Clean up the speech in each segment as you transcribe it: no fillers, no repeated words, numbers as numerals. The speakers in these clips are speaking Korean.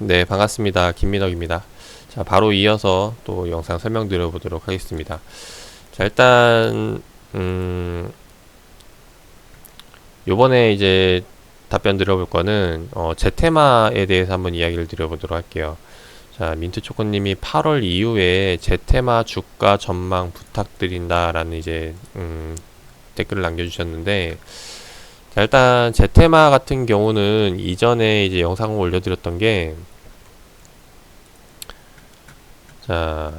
네, 반갑습니다. 김민혁입니다. 자, 바로 이어서 또 영상 설명드려 보도록 하겠습니다. 자, 일단, 요번에 이제 답변 드려볼 거는, 제테마에 대해서 한번 이야기를 드려보도록 할게요. 자, 민트초코님이 8월 이후에 제테마 주가 전망 부탁드린다라는 이제, 댓글을 남겨주셨는데, 자, 일단 제테마 같은 경우는 이전에 이제 영상을 올려드렸던 게, 자,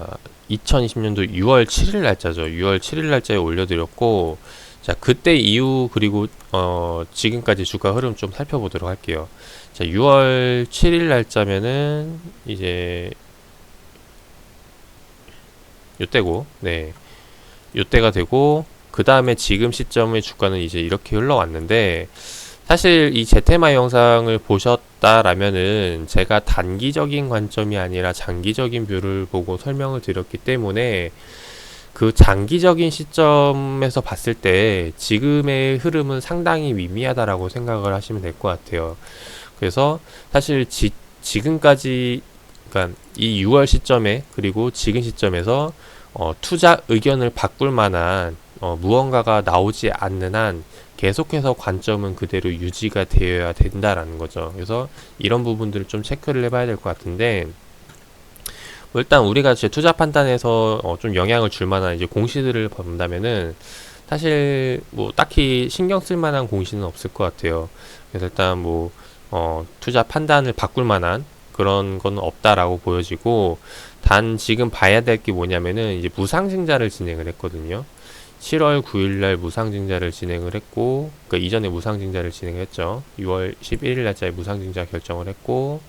2020년도 6월 7일 날짜죠. 6월 7일 날짜에 올려드렸고, 자, 그때 이후, 그리고, 지금까지 주가 흐름 좀 살펴보도록 할게요. 자, 6월 7일 날짜면은, 이제, 요때고, 네. 요때가 되고, 그 다음에 지금 시점의 주가는 이제 이렇게 흘러왔는데, 사실 이 제테마 영상을 보셨다라면은 제가 단기적인 관점이 아니라 장기적인 뷰를 보고 설명을 드렸기 때문에 그 장기적인 시점에서 봤을 때 지금의 흐름은 상당히 미미하다라고 생각을 하시면 될 것 같아요. 그래서 사실 지금까지 그러니까 이 6월 시점에 그리고 지금 시점에서 투자 의견을 바꿀 만한 무언가가 나오지 않는 한 계속해서 관점은 그대로 유지가 되어야 된다라는 거죠. 그래서 이런 부분들을 좀 체크를 해봐야 될 것 같은데, 뭐 일단 우리가 제 투자 판단에서 좀 영향을 줄 만한 이제 공시들을 본다면은 사실 뭐 딱히 신경 쓸 만한 공시는 없을 것 같아요. 그래서 일단 뭐 투자 판단을 바꿀 만한 그런 건 없다라고 보여지고, 단 지금 봐야 될 게 뭐냐면은 이제 무상증자를 진행을 했거든요. 7월 9일날 무상증자를 진행을 했고, 그 이전에 무상증자를 진행했죠. 6월 11일 날짜에 무상증자 결정을 했고,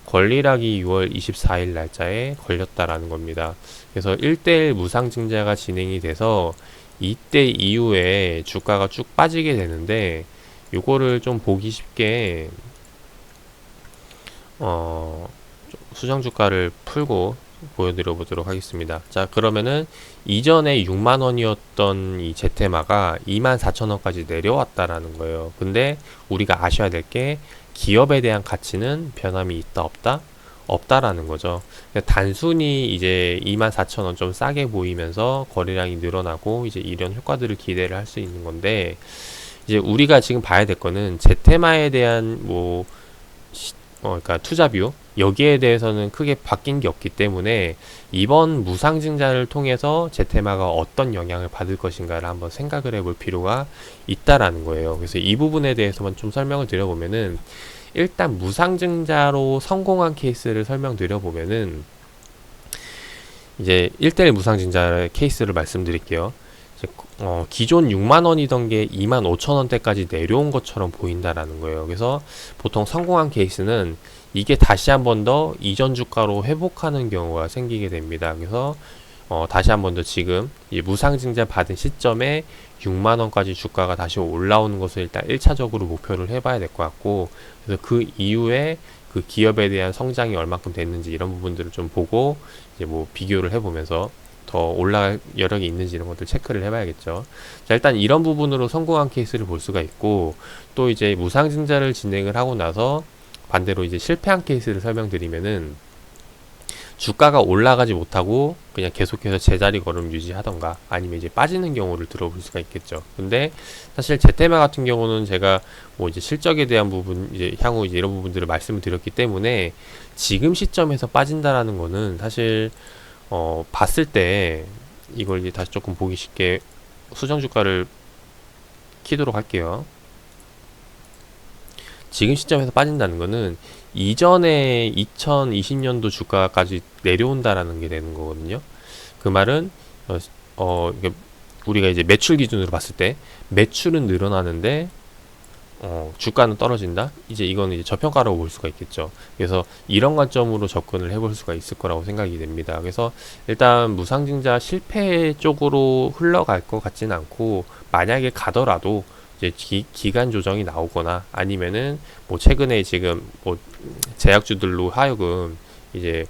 권리락이 6월 24일 날짜에 걸렸다라는 겁니다. 그래서 1대1 무상증자가 진행이 돼서 이때 이후에 주가가 쭉 빠지게 되는데, 요거를 좀 보기 쉽게 수정 주가를 풀고 보여드려 보도록 하겠습니다. 자, 그러면은 이전에 6만원이었던 이 제테마가 24,000원까지 내려왔다라는 거예요. 근데 우리가 아셔야 될 게 기업에 대한 가치는 변함이 있다 없다? 없다라는 거죠. 단순히 이제 24,000원 좀 싸게 보이면서 거래량이 늘어나고 이제 이런 효과들을 기대를 할 수 있는 건데, 이제 우리가 지금 봐야 될 거는 제테마에 대한 뭐 그러니까 투자뷰 여기에 대해서는 크게 바뀐 게 없기 때문에 이번 무상증자를 통해서 제테마가 어떤 영향을 받을 것인가를 한번 생각을 해볼 필요가 있다라는 거예요. 그래서 이 부분에 대해서만 좀 설명을 드려보면은, 일단 무상증자로 성공한 케이스를 설명드려보면은, 이제 1대1 무상증자 케이스를 말씀드릴게요. 기존 6만원이던 게 25,000원대까지 내려온 것처럼 보인다라는 거예요. 그래서 보통 성공한 케이스는 이게 다시 한 번 더 이전 주가로 회복하는 경우가 생기게 됩니다. 그래서 다시 한 번 더 지금 이 무상증자 받은 시점에 6만원까지 주가가 다시 올라오는 것을 일단 1차적으로 목표를 해봐야 될 것 같고, 그래서 그 이후에 그 기업에 대한 성장이 얼마큼 됐는지 이런 부분들을 좀 보고 이제 뭐 비교를 해보면서 더 올라갈 여력이 있는지 이런 것들 체크를 해봐야겠죠. 자, 일단 이런 부분으로 성공한 케이스를 볼 수가 있고, 또 이제 무상증자를 진행을 하고 나서 반대로 이제 실패한 케이스를 설명드리면은, 주가가 올라가지 못하고 그냥 계속해서 제자리 걸음 유지하던가 아니면 이제 빠지는 경우를 들어볼 수가 있겠죠. 근데 사실 제테마 같은 경우는 제가 뭐 이제 실적에 대한 부분, 이제 향후 이제 이런 부분들을 말씀을 드렸기 때문에 지금 시점에서 빠진다라는 거는 사실 봤을 때 이걸 이제 다시 조금 보기 쉽게 수정 주가를 키도록 할게요. 지금 시점에서 빠진다는 거는 이전에 2020년도 주가까지 내려온다라는 게 되는 거거든요. 그 말은 이게 우리가 이제 매출 기준으로 봤을 때 매출은 늘어나는데 주가는 떨어진다? 이제 이거는 이제 저평가라고 볼 수가 있겠죠. 그래서 이런 관점으로 접근을 해볼 수가 있을 거라고 생각이 됩니다. 그래서 일단 무상증자 실패 쪽으로 흘러갈 것 같지는 않고, 만약에 가더라도 이제 기간 조정이 나오거나 아니면은 뭐 최근에 지금 뭐 제약주들로 하여금 이제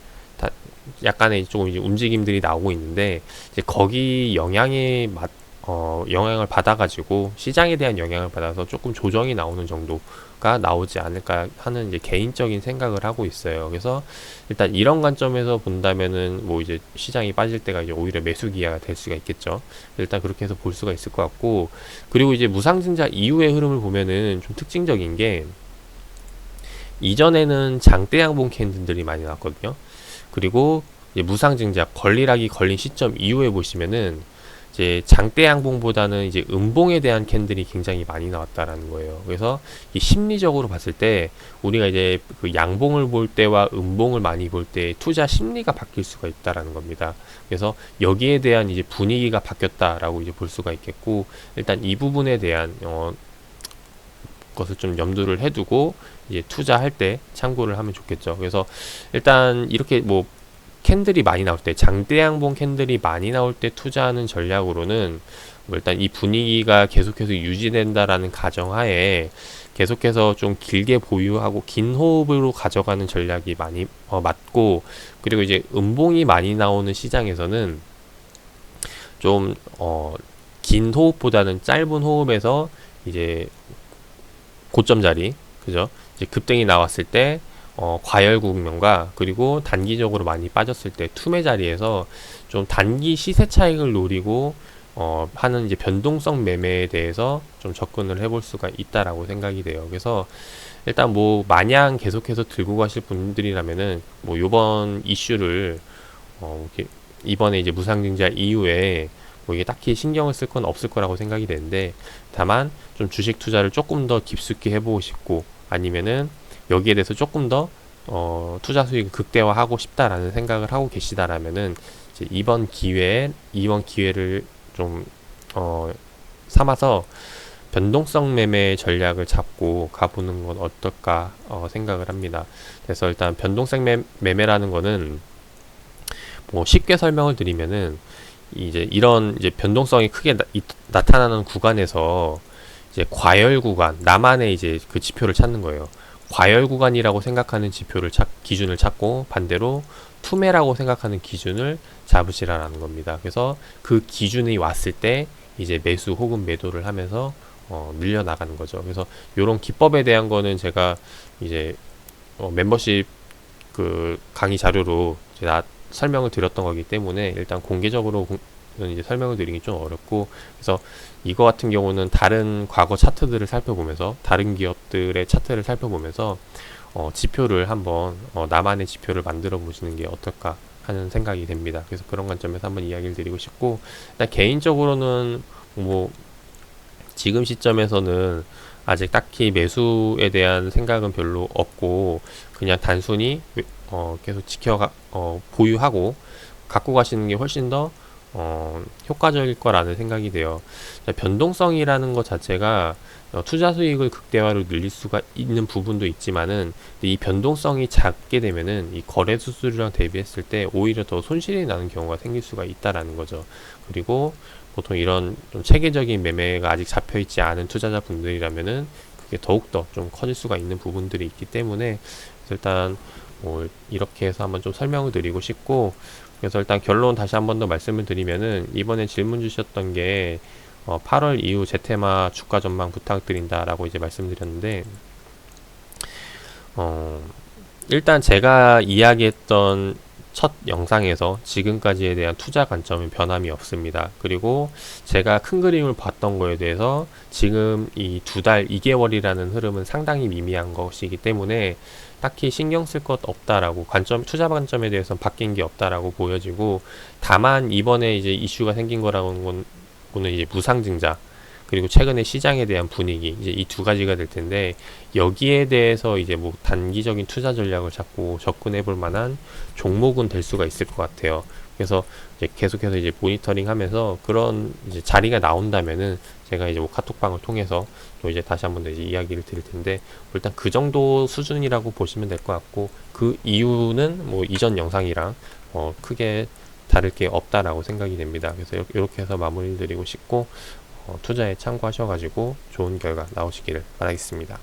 약간의 조금 이제 움직임들이 나오고 있는데, 이제 거기 영향에 영향을 받아가지고 시장에 대한 영향을 받아서 조금 조정이 나오는 정도가 나오지 않을까 하는 이제 개인적인 생각을 하고 있어요. 그래서 일단 이런 관점에서 본다면은 뭐 이제 시장이 빠질 때가 이제 오히려 매수 기회가 될 수가 있겠죠. 일단 그렇게 해서 볼 수가 있을 것 같고, 그리고 이제 무상증자 이후의 흐름을 보면은 좀 특징적인 게, 이전에는 장대 양봉 캔들이 많이 나왔거든요. 그리고 이제 무상증자 권리락이 걸린 시점 이후에 보시면은 이제 장대 양봉보다는 이제 음봉에 대한 캔들이 굉장히 많이 나왔다라는 거예요. 그래서 이 심리적으로 봤을 때 우리가 이제 그 양봉을 볼 때와 음봉을 많이 볼 때 투자 심리가 바뀔 수가 있다라는 겁니다. 그래서 여기에 대한 이제 분위기가 바뀌었다라고 이제 볼 수가 있겠고, 일단 이 부분에 대한 것을 좀 염두를 해두고 이제 투자할 때 참고를 하면 좋겠죠. 그래서 일단 이렇게 뭐 캔들이 많이 나올 때, 장대양봉 캔들이 많이 나올 때 투자하는 전략으로는 뭐 일단 이 분위기가 계속해서 유지된다라는 가정하에 계속해서 좀 길게 보유하고 긴 호흡으로 가져가는 전략이 많이 맞고, 그리고 이제 음봉이 많이 나오는 시장에서는 좀 긴 호흡보다는 짧은 호흡에서 이제 고점 자리, 그죠? 이제 급등이 나왔을 때 과열 국면과, 그리고 단기적으로 많이 빠졌을 때 투매 자리에서 좀 단기 시세 차익을 노리고 하는 이제 변동성 매매에 대해서 좀 접근을 해볼 수가 있다라고 생각이 돼요. 그래서 일단 뭐 마냥 계속해서 들고 가실 분들이라면은 뭐 요번 이슈를 이렇게 이번에 이제 무상증자 이후에 뭐 이게 딱히 신경을 쓸 건 없을 거라고 생각이 되는데, 다만 좀 주식 투자를 조금 더 깊숙이 해보고 싶고, 아니면은 여기에 대해서 조금 더 투자 수익을 극대화하고 싶다라는 생각을 하고 계시다라면은 이제 이번 기회를 좀 삼아서 변동성 매매 전략을 잡고 가보는 건 어떨까 생각을 합니다. 그래서 일단 변동성 매매라는 거는 뭐 쉽게 설명을 드리면은 이제 이런 이제 변동성이 크게 나타나는 구간에서 이제 과열 구간, 나만의 이제 그 지표를 찾는 거예요. 과열 구간이라고 생각하는 기준을 찾고, 반대로 투매라고 생각하는 기준을 잡으시라는 겁니다. 그래서 그 기준이 왔을 때 이제 매수 혹은 매도를 하면서 늘려나가는 거죠. 그래서 이런 기법에 대한 거는 제가 이제 멤버십 그 강의 자료로 제가 설명을 드렸던 거기 때문에 일단 공개적으로 이제 설명을 드리기 좀 어렵고, 그래서 이거 같은 경우는 다른 과거 차트들을 살펴보면서, 다른 기업들의 차트를 살펴보면서 지표를 한번 나만의 지표를 만들어 보시는 게 어떨까 하는 생각이 됩니다. 그래서 그런 관점에서 한번 이야기를 드리고 싶고, 일단 개인적으로는 뭐 지금 시점에서는 아직 딱히 매수에 대한 생각은 별로 없고, 그냥 단순히 계속 보유하고 갖고 가시는 게 훨씬 더 효과적일 거라는 생각이 돼요. 변동성이라는 것 자체가 투자 수익을 극대화로 늘릴 수가 있는 부분도 있지만은, 이 변동성이 작게 되면은 이 거래 수수료랑 대비했을 때 오히려 더 손실이 나는 경우가 생길 수가 있다라는 거죠. 그리고 보통 이런 좀 체계적인 매매가 아직 잡혀 있지 않은 투자자 분들이라면은 그게 더욱더 좀 커질 수가 있는 부분들이 있기 때문에, 일단 뭐 이렇게 해서 한번 좀 설명을 드리고 싶고, 그래서 일단 결론 다시 한번 더 말씀을 드리면은, 이번에 질문 주셨던 게 8월 이후 제테마 주가 전망 부탁드린다라고 이제 말씀드렸는데, 일단 제가 이야기했던 첫 영상에서 지금까지에 대한 투자 관점은 변함이 없습니다. 그리고 제가 큰 그림을 봤던 거에 대해서 지금 이 2개월이라는 흐름은 상당히 미미한 것이기 때문에 딱히 신경 쓸 것 없다라고, 투자 관점에 대해서는 바뀐 게 없다라고 보여지고, 다만 이번에 이제 이슈가 생긴 거는 이제 무상증자, 그리고 최근에 시장에 대한 분위기, 이제 이 두 가지가 될 텐데, 여기에 대해서 이제 뭐 단기적인 투자 전략을 잡고 접근해 볼 만한 종목은 될 수가 있을 것 같아요. 그래서 이제 계속해서 이제 모니터링 하면서 그런 이제 자리가 나온다면은 제가 이제 뭐 카톡방을 통해서 또 이제 다시 한번 더 이제 이야기를 드릴 텐데, 일단 그 정도 수준이라고 보시면 될 것 같고, 그 이유는 뭐 이전 영상이랑 크게 다를 게 없다라고 생각이 됩니다. 그래서 이렇게 해서 마무리 드리고 싶고, 투자에 참고하셔가지고 좋은 결과 나오시기를 바라겠습니다.